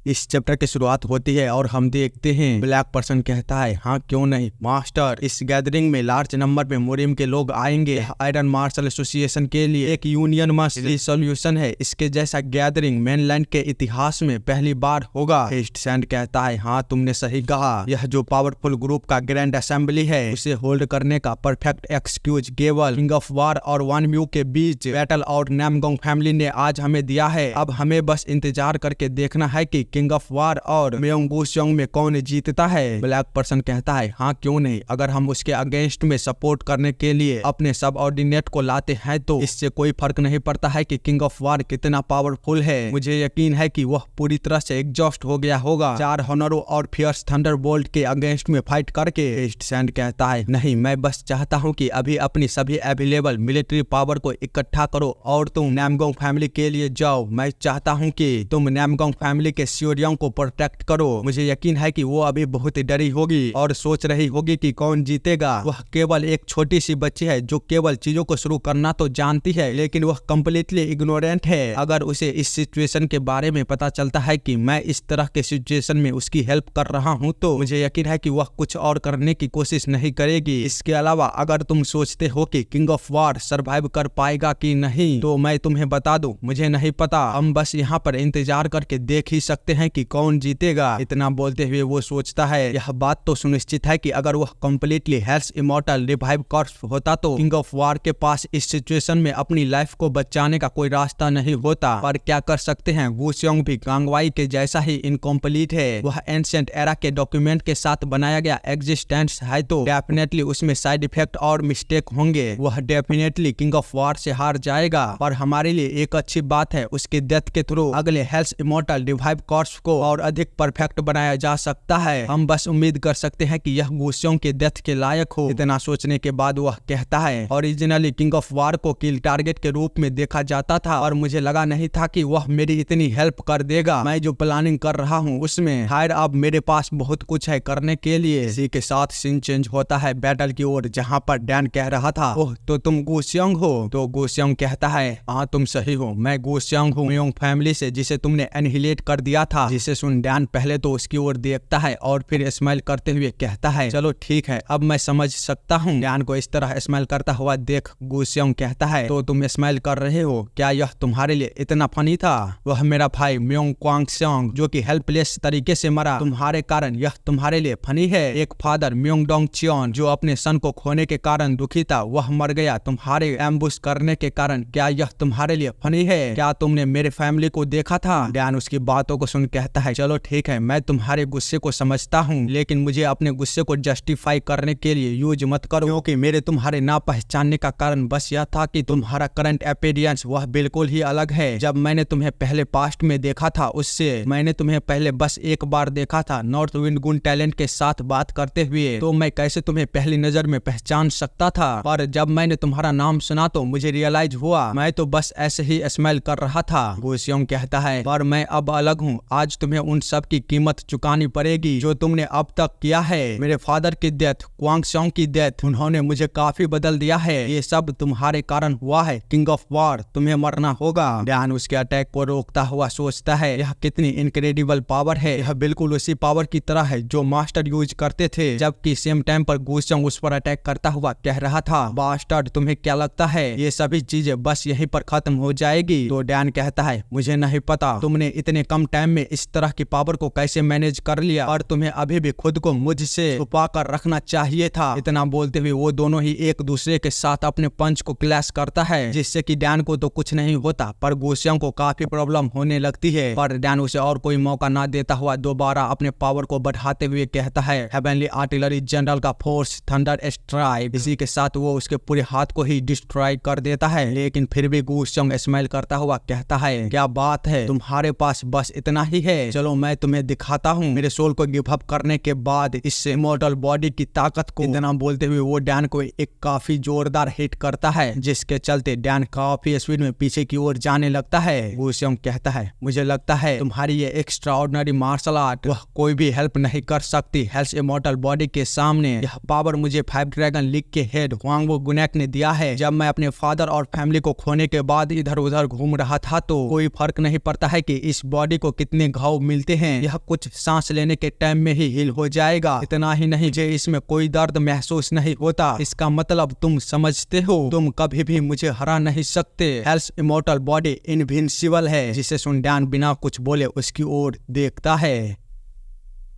इस चैप्टर की शुरुआत होती है और हम देखते हैं ब्लैक पर्सन कहता है हाँ क्यों नहीं मास्टर, इस गैदरिंग में लार्ज नंबर में मोरिम के लोग आएंगे। आयरन मार्शल एसोसिएशन के लिए एक यूनियन मस्ट रिसोल्यूशन है। इसके जैसा गैदरिंग मेनलैंड के इतिहास में पहली बार होगा। ईस्ट सैंड कहता है हाँ तुमने सही कहा, यह जो पावरफुल ग्रुप का ग्रैंड असेंबली है उसे होल्ड करने का परफेक्ट एक्सक्यूज केवल किंग ऑफ वार और वन म्यू के बीच बैटल और नामगोंग फैमिली ने आज हमें दिया है। अब हमें बस इंतजार करके देखना है कि किंग ऑफ वार और म्योंग गुस्योंग में कौन जीतता है। ब्लैक पर्सन कहता है हाँ क्यों नहीं, अगर हम उसके अगेंस्ट में सपोर्ट करने के लिए अपने सबऑर्डिनेट को लाते हैं तो इससे कोई फर्क नहीं पड़ता है कि किंग ऑफ वार कितना पावरफुल है। मुझे यकीन है कि वह पूरी तरह से एग्जॉस्ट हो गया होगा 4 हॉनरो और फियर्स थंडरबोल्ट के अगेंस्ट में फाइट करके। ईस्ट सैंड कहता है नहीं, मैं बस चाहता हूँ कि अभी अपनी सभी अवेलेबल मिलिट्री पावर को इकट्ठा करो और तुम नामगोंग फैमिली के लिए जाओ। मैं चाहता हूँ कि तुम नामगोंग फैमिली के सियोरियों को प्रोटेक्ट करो। मुझे यकीन है कि वो अभी बहुत डरी होगी और सोच रही होगी कि कौन जीतेगा। वह केवल एक छोटी सी बच्ची है जो केवल चीजों को शुरू करना तो जानती है लेकिन वह कम्प्लीटली इग्नोरेंट है। अगर उसे इस सिचुएशन के बारे में पता चलता है कि मैं इस तरह के सिचुएशन में उसकी हेल्प कर रहा हूँ तो मुझे यकीन है कि वह कुछ और करने की कोशिश नहीं करेगी। इसके अलावा अगर तुम सोचते हो कि किंग ऑफ वार सरवाइव कर पाएगा कि नहीं तो मैं तुम्हें बता दूं, मुझे नहीं पता। हम बस यहाँ पर इंतजार करके देख ही सकते हैं कि कौन जीतेगा। इतना बोलते हुए वो सोचता है यह बात तो सुनिश्चित है कि अगर वह completely health immortal revive corps होता तो किंग ऑफ वार के पास इस सिचुएशन में अपनी लाइफ को बचाने का कोई रास्ता नहीं होता। पर क्या कर सकते हैं, गुस्योंग भी गांगवाई के जैसा ही इनकम्प्लीट है। वह एंशिएंट एरा के डॉक्यूमेंट के साथ बनाया गया एग्जिस्टेंस है तो डेफिनेटली उसमें साइड इफेक्ट और मिस्टेक होंगे। वह डेफिनेटली किंग ऑफ वार से हार जाएगा। पर हमारे लिए एक अच्छी बात है, उसके डेथ के थ्रू अगले हेल्थ इमॉर्टल रिवाइव कॉर्प्स को और अधिक परफेक्ट बनाया जा सकता है। हम बस उम्मीद कर सकते हैं कि यह गुस्योंग के डेथ के लायक हो। इतना सोचने के बाद वह कहता है ओरिजिनली किंग ऑफ वार को किल टारगेट के रूप में देखा जाता था और मुझे लगा नहीं था कि वह मेरी इतनी हेल्प कर देगा। मैं जो प्लानिंग कर रहा हूँ उसमें खैर अब मेरे पास बहुत कुछ है करने के लिए। इसी के साथ सीन चेंज होता है बैटल की ओर जहाँ पर डैन कह रहा था ओह तो तुम गुस्योंग हो। तो गुस्योंग कहता है हाँ तुम सही हो, मैं गुस्योंग हूँ म्योंग फैमिली से जिसे तुमने एनहिलेट कर दिया था। जिसे सुन डैन पहले तो उसकी ओर देखता है और फिर स्माइल करते हुए कहता है चलो ठीक है अब मैं समझ सकता हूँ। डैन को इस तरह स्माइल करता हुआ देख गुस्योंग कहता है तो तुम स्माइल कर रहे हो, क्या यह तुम्हारे लिए इतना फनी था? वह मेरा भाई म्योंग क्वांगस्योंग जो कि हेल्पलेस तरीके से मरा तुम्हारे कारण, यह तुम्हारे लिए फनी है? एक फादर म्योंग डोंग चियोन जो अपने सन को खोने के कारण दुखी था वह मर गया तुम्हारे एम्बुश करने के कारण, क्या यह तुम्हारे लिए फनी है? क्या तुमने मेरे फैमिली को देखा था? डैन उसकी बातों को सुन कहता है चलो ठीक है मैं तुम्हारे गुस्से को समझता हूँ लेकिन मुझे अपने गुस्से को जस्टिफाई करने के लिए यूज मत करो क्योंकि मेरे तुम्हारे ना पहचानने का कारण बस यह था कि तुम्हारा करंट अपीयरेंस वह बिल्कुल ही अलग है। जब मैंने तुम्हें पहले पास्ट में देखा था उससे मैंने तुम्हें पहले बस एक बार देखा था नॉर्थ विंड गुन टैलेंट के साथ बात करते हुए, तो मैं कैसे तुम्हें पहली नजर में पहचान सकता था? पर जब मैंने तुम्हारा नाम सुना तो मुझे रियलाइज हुआ मैं तो बस ऐसे ही स्माइल कर रहा था। गुस्योंग कहता है पर मैं अब अलग हूँ, आज तुम्हें उन सब की कीमत चुकानी पड़ेगी जो तुमने अब तक किया है। मेरे फादर की डेथ, क्वांगस्योंग की डेथ, उन्होंने मुझे काफी बदल दिया है। ये सब तुम्हारे कारण हुआ है। किंग ऑफ वार तुम्हें मरना होगा। डैन उसके अटैक को रोकता हुआ सोचता है यह कितनी इनक्रेडिबल पावर है। यह बिल्कुल उसी पावर की तरह है जो मास्टर यूज करते थे। जबकि सेम टाइम पर गुस्योंग उस पर अटैक करता हुआ कह रहा था बास्टर्ड तुम्हें क्या लगता है ये सभी चीजें बस यहीं पर खत्म हो जाएगी? तो डैन कहता है मुझे नहीं पता तुमने इतने कम टाइम में इस तरह की पावर को कैसे मैनेज कर लिया और तुम्हें अभी भी खुद को मुझसे छुपा कर रखना चाहिए था। इतना बोलते हुए वो दोनों ही एक दूसरे के साथ अपने पंच को क्लैश करता है जिससे कि डैन को तो कुछ नहीं होता पर गुस्योंग को काफी प्रॉब्लम होने लगती है। पर डैन उसे और कोई मौका ना देता हुआ दोबारा अपने पावर को बढ़ाते हुए कहता है हेवनली आर्टिलरी जनरल का फोर्स थंडर स्ट्राइक। इसी के साथ वो उसके पूरे हाथ को ही डिस्ट्रॉय कर देता है लेकिन फिर भी गुस्योंग स्माइल करता हुआ कहता है क्या बात है तुम्हारे पास बस इतना ही है, चलो मैं तुम्हें दिखाता हूँ मेरे सोल को गिव अप करने के बाद इस इमॉर्टल बॉडी की ताकत को। इतना बोलते हुए वो डैन को एक काफी जोरदार हिट करता है जिसके चलते डैन काफी स्पीड में पीछे की ओर जाने लगता है। गुस्योंग कहता है मुझे लगता है तुम्हारी ये एक्स्ट्राऑर्डिनरी मार्शल आर्ट वह कोई भी हेल्प नहीं कर सकती हेल्थ इमॉर्टल बॉडी के सामने। यह पावर मुझे 5 ड्रैगन लीग के हेड हुआंग गुनैक ने दिया है। जब मैं अपने फादर और फैमिली को खोने के बाद इधर उधर घूम रहा था तो कोई फर्क नहीं पड़ता है कि इस बॉडी को कितनी इतने घाव मिलते हैं, यह कुछ सांस लेने के टाइम में ही हील हो जाएगा। इतना ही नहीं, मुझे इसमें कोई दर्द महसूस नहीं होता। इसका मतलब तुम समझते हो, तुम कभी भी मुझे हरा नहीं सकते। हेल्स इमॉर्टल बॉडी इनविंसिबल है। जिसे सुन डैन बिना कुछ बोले उसकी ओर देखता है।